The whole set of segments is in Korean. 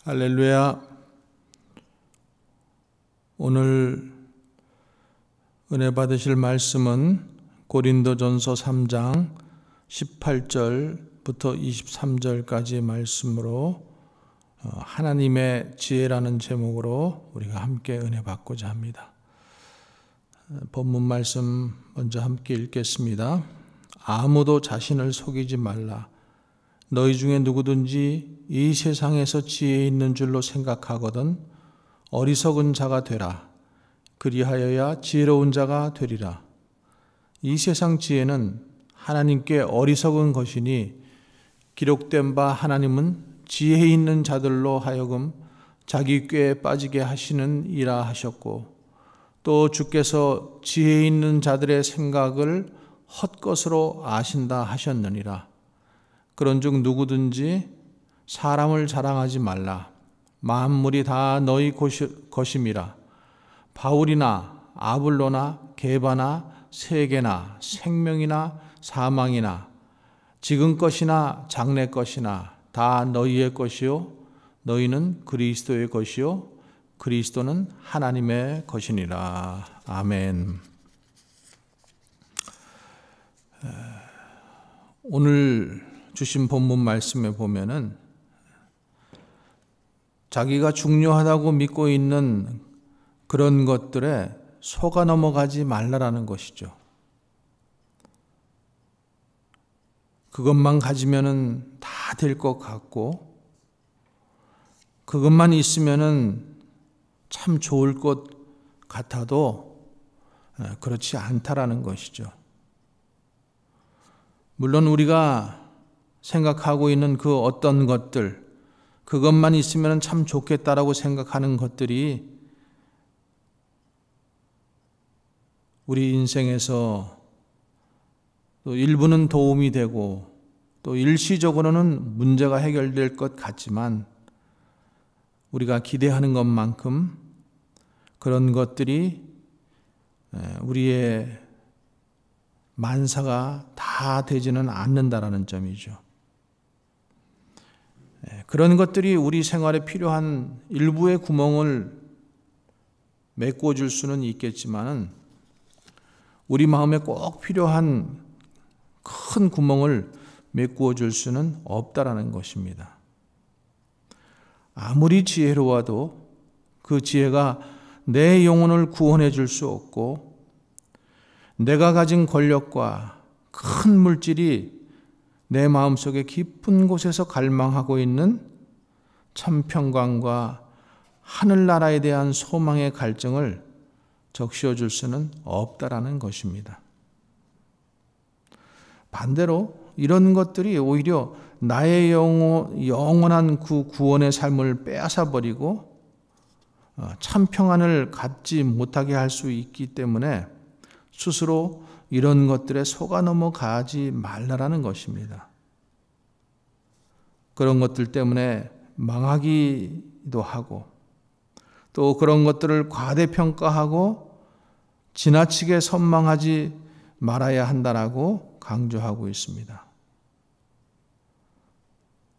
할렐루야. 오늘 은혜 받으실 말씀은 고린도전서 3장 18절부터 23절까지의 말씀으로 하나님의 지혜라는 제목으로 우리가 함께 은혜 받고자 합니다. 본문 말씀 먼저 함께 읽겠습니다. 아무도 자신을 속이지 말라. 너희 중에 누구든지 이 세상에서 지혜 있는 줄로 생각하거든 어리석은 자가 되라. 그리하여야 지혜로운 자가 되리라. 이 세상 지혜는 하나님께 어리석은 것이니 기록된 바 하나님은 지혜 있는 자들로 하여금 자기 꾀에 빠지게 하시는 이라 하셨고, 또 주께서 지혜 있는 자들의 생각을 헛것으로 아신다 하셨느니라. 그런즉 누구든지 사람을 자랑하지 말라. 만물이 다 너희 것임이라. 바울이나 아볼로나 게바나 세계나 생명이나 사망이나 지금 것이나 장래 것이나 다 너희의 것이요 너희는 그리스도의 것이요 그리스도는 하나님의 것이니라. 아멘. 오늘 주신 본문 말씀에 보면은 자기가 중요하다고 믿고 있는 그런 것들에 속아 넘어가지 말라라는 것이죠. 그것만 가지면은 다 될 것 같고, 그것만 있으면은 참 좋을 것 같아도 그렇지 않다라는 것이죠. 물론 우리가 생각하고 있는 그 어떤 것들, 그것만 있으면 참 좋겠다라고 생각하는 것들이 우리 인생에서 또 일부는 도움이 되고 또 일시적으로는 문제가 해결될 것 같지만, 우리가 기대하는 것만큼 그런 것들이 우리의 만사가 다 되지는 않는다라는 점이죠. 그런 것들이 우리 생활에 필요한 일부의 구멍을 메꿔줄 수는 있겠지만, 우리 마음에 꼭 필요한 큰 구멍을 메꾸어줄 수는 없다라는 것입니다. 아무리 지혜로워도 그 지혜가 내 영혼을 구원해 줄 수 없고, 내가 가진 권력과 큰 물질이 내 마음속에 깊은 곳에서 갈망하고 있는 참 평강과 하늘나라에 대한 소망의 갈증을 적시어 줄 수는 없다라는 것입니다. 반대로 이런 것들이 오히려 나의 영원한 그 구원의 삶을 빼앗아 버리고 참 평안을 갖지 못하게 할 수 있기 때문에 스스로 이런 것들에 속아 넘어가지 말라라는 것입니다. 그런 것들 때문에 망하기도 하고, 또 그런 것들을 과대평가하고 지나치게 선망하지 말아야 한다라고 강조하고 있습니다.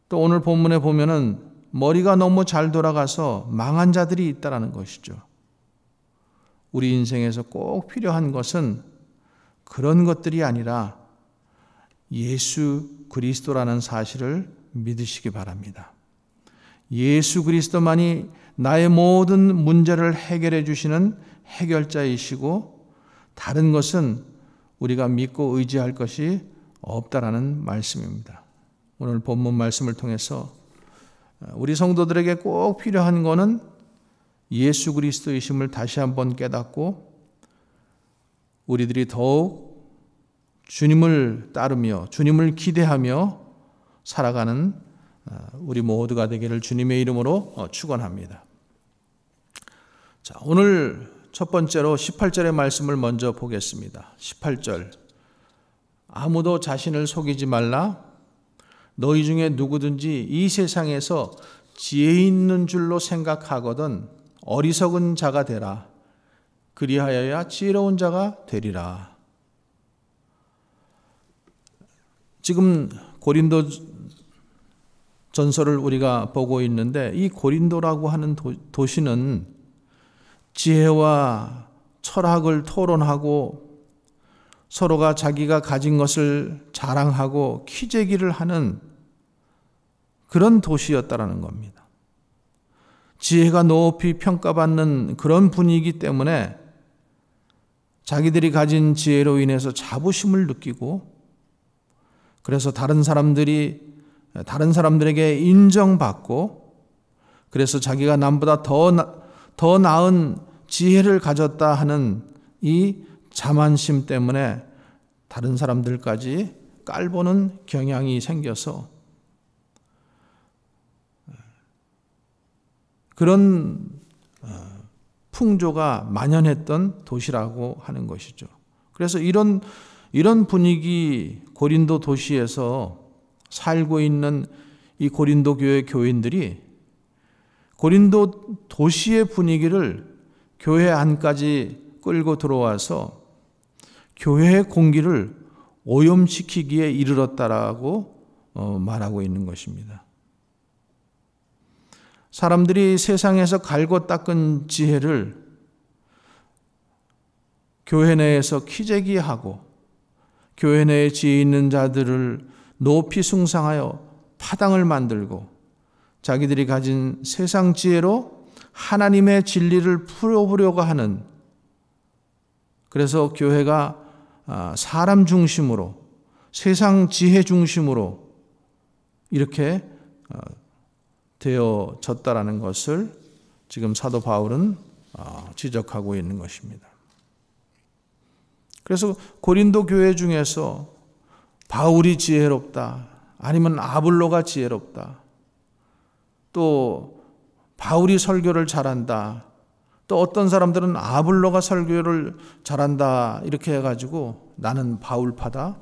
또 오늘 본문에 보면은 머리가 너무 잘 돌아가서 망한 자들이 있다라는 것이죠. 우리 인생에서 꼭 필요한 것은 그런 것들이 아니라 예수 그리스도라는 사실을 믿으시기 바랍니다. 예수 그리스도만이 나의 모든 문제를 해결해 주시는 해결자이시고, 다른 것은 우리가 믿고 의지할 것이 없다라는 말씀입니다. 오늘 본문 말씀을 통해서 우리 성도들에게 꼭 필요한 것은 예수 그리스도이심을 다시 한번 깨닫고, 우리들이 더욱 주님을 따르며 주님을 기대하며 살아가는 우리 모두가 되기를 주님의 이름으로 축원합니다. 자, 오늘 첫 번째로 18절의 말씀을 먼저 보겠습니다. 18절. 아무도 자신을 속이지 말라. 너희 중에 누구든지 이 세상에서 지혜 있는 줄로 생각하거든 어리석은 자가 되라. 그리하여야 지혜로운 자가 되리라. 지금 고린도 전설을 우리가 보고 있는데, 이 고린도라고 하는 도시는 지혜와 철학을 토론하고 서로가 자기가 가진 것을 자랑하고 키재기를 하는 그런 도시였다라는 겁니다. 지혜가 높이 평가받는 그런 분위기 때문에 자기들이 가진 지혜로 인해서 자부심을 느끼고, 그래서 다른 사람들에게 인정받고, 그래서 자기가 남보다 더 나은 지혜를 가졌다 하는 이 자만심 때문에 다른 사람들까지 깔보는 경향이 생겨서 그런 풍조가 만연했던 도시라고 하는 것이죠. 그래서 이런 분위기, 고린도 도시에서 살고 있는 이 고린도 교회 교인들이 고린도 도시의 분위기를 교회 안까지 끌고 들어와서 교회의 공기를 오염시키기에 이르렀다라고 말하고 있는 것입니다. 사람들이 세상에서 갈고 닦은 지혜를 교회 내에서 키재기하고 교회 내에 지혜 있는 자들을 높이 숭상하여 파당을 만들고 자기들이 가진 세상 지혜로 하나님의 진리를 풀어보려고 하는, 그래서 교회가 사람 중심으로, 세상 지혜 중심으로 이렇게 되어졌다라는 것을 지금 사도 바울은 지적하고 있는 것입니다. 그래서 고린도 교회 중에서 바울이 지혜롭다, 아니면 아볼로가 지혜롭다, 또 바울이 설교를 잘한다, 또 어떤 사람들은 아볼로가 설교를 잘한다 이렇게 해가지고 나는 바울파다,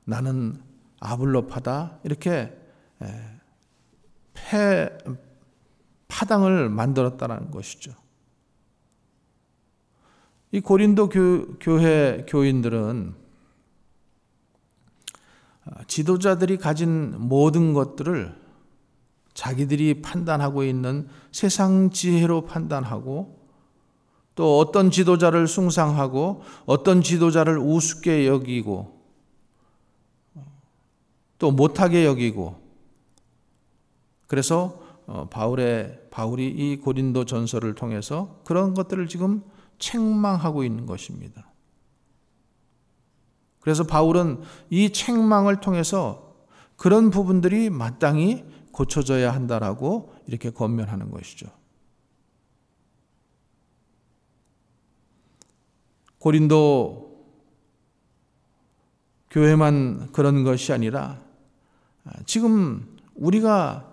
나는 아볼로파다 이렇게 파당을 만들었다는 것이죠. 이 고린도 교회 교인들은 지도자들이 가진 모든 것들을 자기들이 판단하고 있는 세상 지혜로 판단하고, 또 어떤 지도자를 숭상하고 어떤 지도자를 우습게 여기고 또 못하게 여기고, 그래서 바울이 이 고린도 전설을 통해서 그런 것들을 지금 책망하고 있는 것입니다. 그래서 바울은 이 책망을 통해서 그런 부분들이 마땅히 고쳐져야 한다라고 이렇게 권면하는 것이죠. 고린도 교회만 그런 것이 아니라 지금 우리가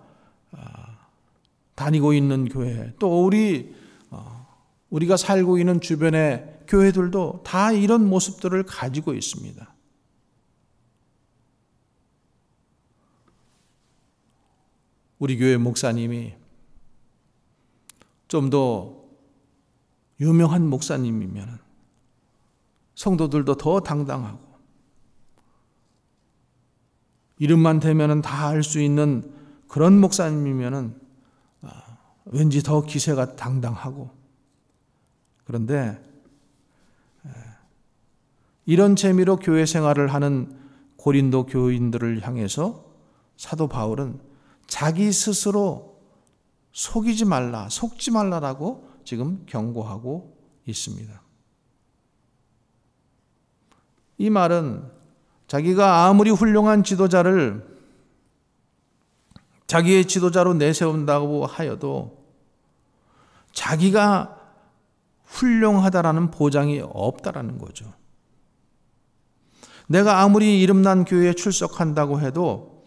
다니고 있는 교회, 또 우리가 살고 있는 주변의 교회들도 다 이런 모습들을 가지고 있습니다. 우리 교회 목사님이 좀 더 유명한 목사님이면 성도들도 더 당당하고, 이름만 대면 다 알 수 있는 그런 목사님이면 왠지 더 기세가 당당하고, 그런데 이런 재미로 교회 생활을 하는 고린도 교인들을 향해서 사도 바울은 자기 스스로 속지 말라라고 지금 경고하고 있습니다. 이 말은 자기가 아무리 훌륭한 지도자를 자기의 지도자로 내세운다고 하여도 자기가 훌륭하다라는 보장이 없다라는 거죠. 내가 아무리 이름난 교회에 출석한다고 해도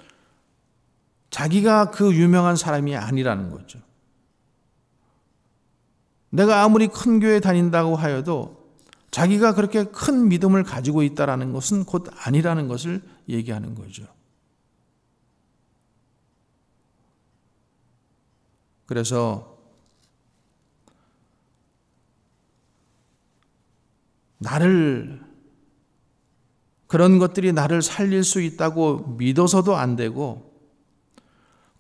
자기가 그 유명한 사람이 아니라는 거죠. 내가 아무리 큰 교회 다닌다고 하여도 자기가 그렇게 큰 믿음을 가지고 있다라는 것은 곧 아니라는 것을 얘기하는 거죠. 그래서 그런 것들이 나를 살릴 수 있다고 믿어서도 안 되고,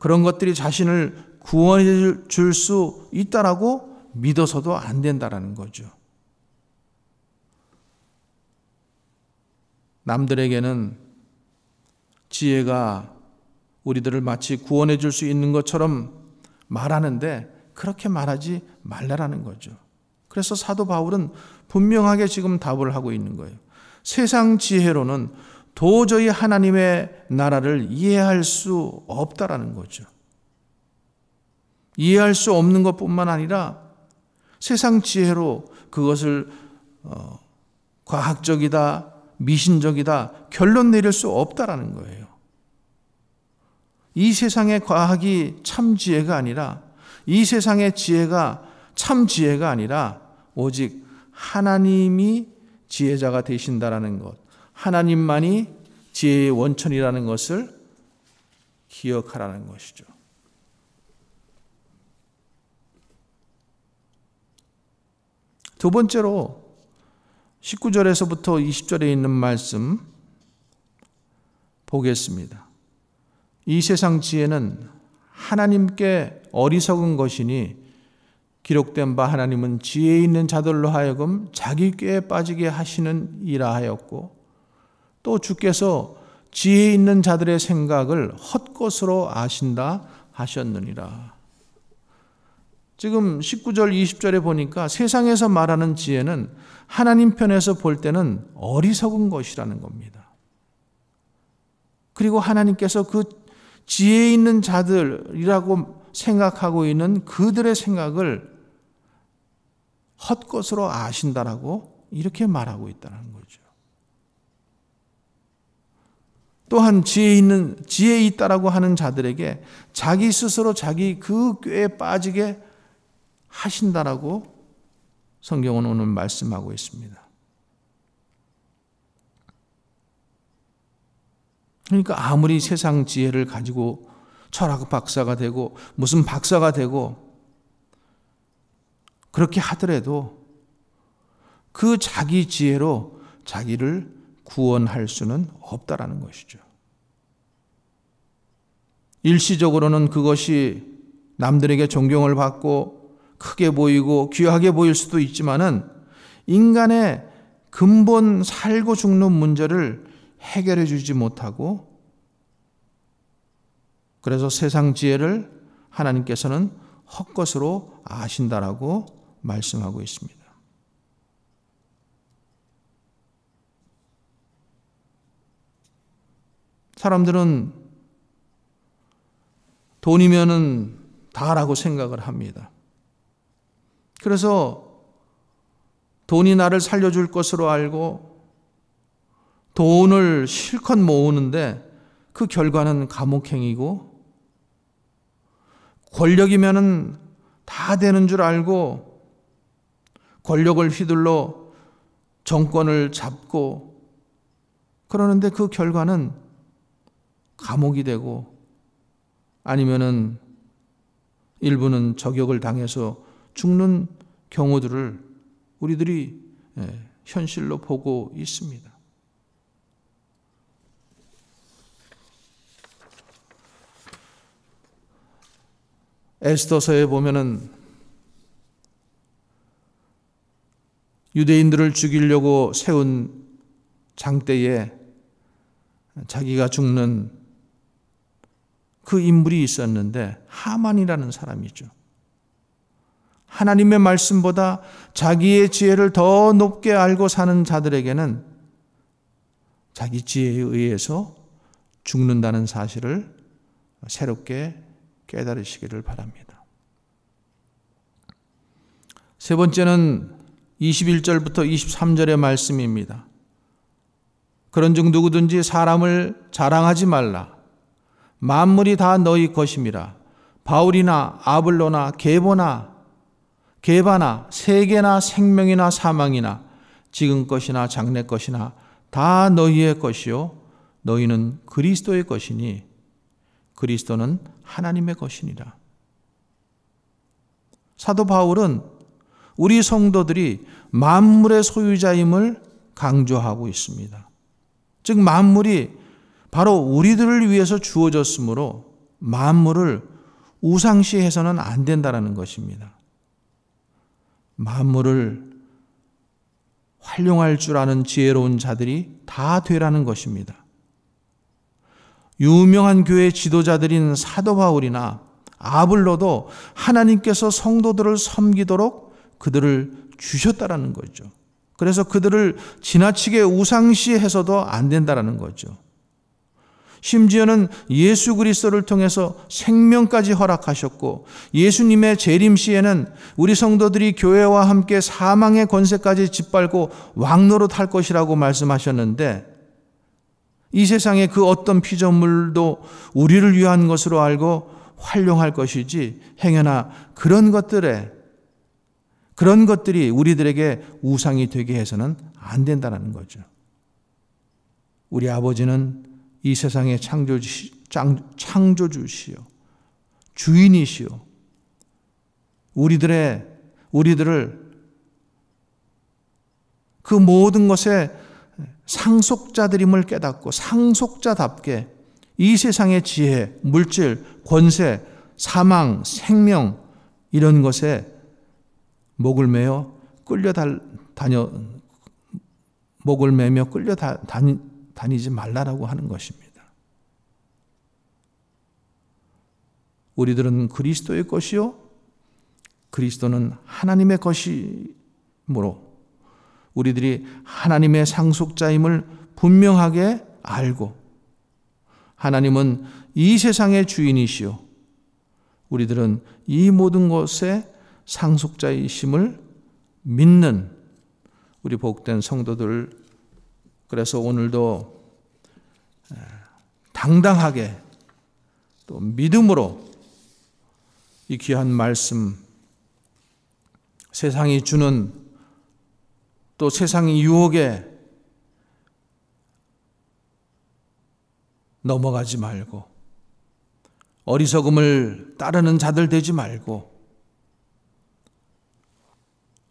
그런 것들이 자신을 구원해 줄 수 있다라고 믿어서도 안 된다라는 거죠. 남들에게는 지혜가 우리들을 마치 구원해 줄 수 있는 것처럼 말하는데 그렇게 말하지 말라라는 거죠. 그래서 사도 바울은 분명하게 지금 답을 하고 있는 거예요. 세상 지혜로는 도저히 하나님의 나라를 이해할 수 없다라는 거죠. 이해할 수 없는 것뿐만 아니라 세상 지혜로 그것을 과학적이다, 미신적이다 결론 내릴 수 없다라는 거예요. 이 세상의 과학이 참 지혜가 아니라, 이 세상의 지혜가 참 지혜가 아니라 오직 하나님이 지혜자가 되신다라는 것, 하나님만이 지혜의 원천이라는 것을 기억하라는 것이죠. 두 번째로 19절에서부터 20절에 있는 말씀 보겠습니다. 이 세상 지혜는 하나님께 어리석은 것이니 기록된 바 하나님은 지혜 있는 자들로 하여금 자기 꾀에 빠지게 하시는 이라 하였고, 또 주께서 지혜 있는 자들의 생각을 헛것으로 아신다 하셨느니라. 지금 19절 20절에 보니까 세상에서 말하는 지혜는 하나님 편에서 볼 때는 어리석은 것이라는 겁니다. 그리고 하나님께서 그 지혜 있는 자들이라고 생각하고 있는 그들의 생각을 헛것으로 아신다라고 이렇게 말하고 있다는 거죠. 또한 지혜 있다라고 하는 자들에게 자기 스스로 자기 그 꾀에 빠지게 하신다라고 성경은 오늘 말씀하고 있습니다. 그러니까 아무리 세상 지혜를 가지고 철학 박사가 되고 무슨 박사가 되고 그렇게 하더라도 그 자기 지혜로 자기를 구원할 수는 없다라는 것이죠. 일시적으로는 그것이 남들에게 존경을 받고 크게 보이고 귀하게 보일 수도 있지만은 인간의 근본 살고 죽는 문제를 해결해 주지 못하고, 그래서 세상 지혜를 하나님께서는 헛것으로 아신다라고 말씀하고 있습니다. 사람들은 돈이면은 다라고 생각을 합니다. 그래서 돈이 나를 살려줄 것으로 알고 돈을 실컷 모으는데 그 결과는 감옥행이고, 권력이면은 다 되는 줄 알고 권력을 휘둘러 정권을 잡고 그러는데 그 결과는 감옥이 되고, 아니면은 일부는 저격을 당해서 죽는 경우들을 우리들이 현실로 보고 있습니다. 에스더서에 보면은 유대인들을 죽이려고 세운 장대에 자기가 죽는 그 인물이 있었는데 하만이라는 사람이죠. 하나님의 말씀보다 자기의 지혜를 더 높게 알고 사는 자들에게는 자기 지혜에 의해서 죽는다는 사실을 새롭게 깨달으시기를 바랍니다. 세 번째는 21절부터 23절의 말씀입니다. 그런즉 누구든지 사람을 자랑하지 말라. 만물이 다 너희 것임이라. 바울이나 아블로나 게바나 세계나 생명이나 사망이나 지금 것이나 장래 것이나 다 너희의 것이요 너희는 그리스도의 것이니 그리스도는 하나님의 것이니라. 사도 바울은 우리 성도들이 만물의 소유자임을 강조하고 있습니다. 즉 만물이 바로 우리들을 위해서 주어졌으므로 만물을 우상시해서는 안 된다는 것입니다. 만물을 활용할 줄 아는 지혜로운 자들이 다 되라는 것입니다. 유명한 교회 지도자들인 사도 바울이나 아볼로도 하나님께서 성도들을 섬기도록 그들을 주셨다라는 거죠. 그래서 그들을 지나치게 우상시해서도 안 된다라는 거죠. 심지어는 예수 그리스도를 통해서 생명까지 허락하셨고 예수님의 재림 시에는 우리 성도들이 교회와 함께 사망의 권세까지 짓밟고 왕노릇할 것이라고 말씀하셨는데 이 세상의 그 어떤 피조물도 우리를 위한 것으로 알고 활용할 것이지 행여나 그런 것들이 우리들에게 우상이 되게 해서는 안 된다는 거죠. 우리 아버지는 이 세상의 창조주시요 주인이시요 우리들을 그 모든 것에 상속자들임을 깨닫고 상속자답게 이 세상의 지혜, 물질, 권세, 사망, 생명 이런 것에 목을 매며 다니지 말라라고 하는 것입니다. 우리들은 그리스도의 것이요 그리스도는 하나님의 것이므로 우리들이 하나님의 상속자임을 분명하게 알고 하나님은 이 세상의 주인이시요 우리들은 이 모든 것의 상속자이심을 믿는 우리 복된 성도들, 그래서 오늘도 당당하게 또 믿음으로 이 귀한 말씀, 세상이 주는 또 세상의 유혹에 넘어가지 말고 어리석음을 따르는 자들 되지 말고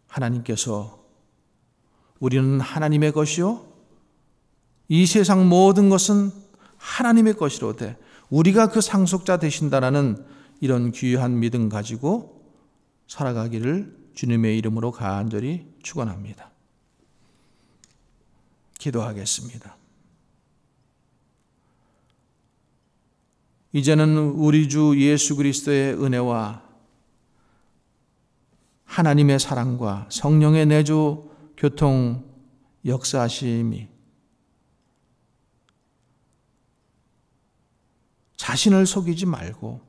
하나님께서 우리는 하나님의 것이요 이 세상 모든 것은 하나님의 것이로되 우리가 그 상속자 되신다라는 이런 귀한 믿음 가지고 살아가기를 주님의 이름으로 간절히 축원합니다. 기도하겠습니다. 이제는 우리 주 예수 그리스도의 은혜와 하나님의 사랑과 성령의 내주 교통 역사하심이 자신을 속이지 말고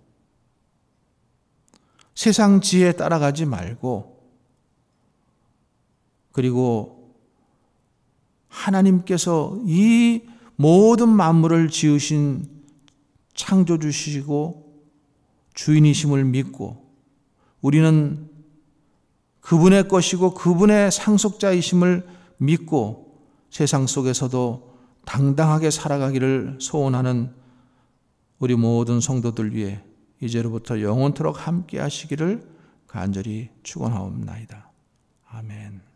세상 지혜에 따라가지 말고 그리고 하나님께서 이 모든 만물을 지으신 창조주시고 주인이심을 믿고 우리는 그분의 것이고 그분의 상속자이심을 믿고 세상 속에서도 당당하게 살아가기를 소원하는 우리 모든 성도들 위해 이제로부터 영원토록 함께 하시기를 간절히 축원하옵나이다. 아멘.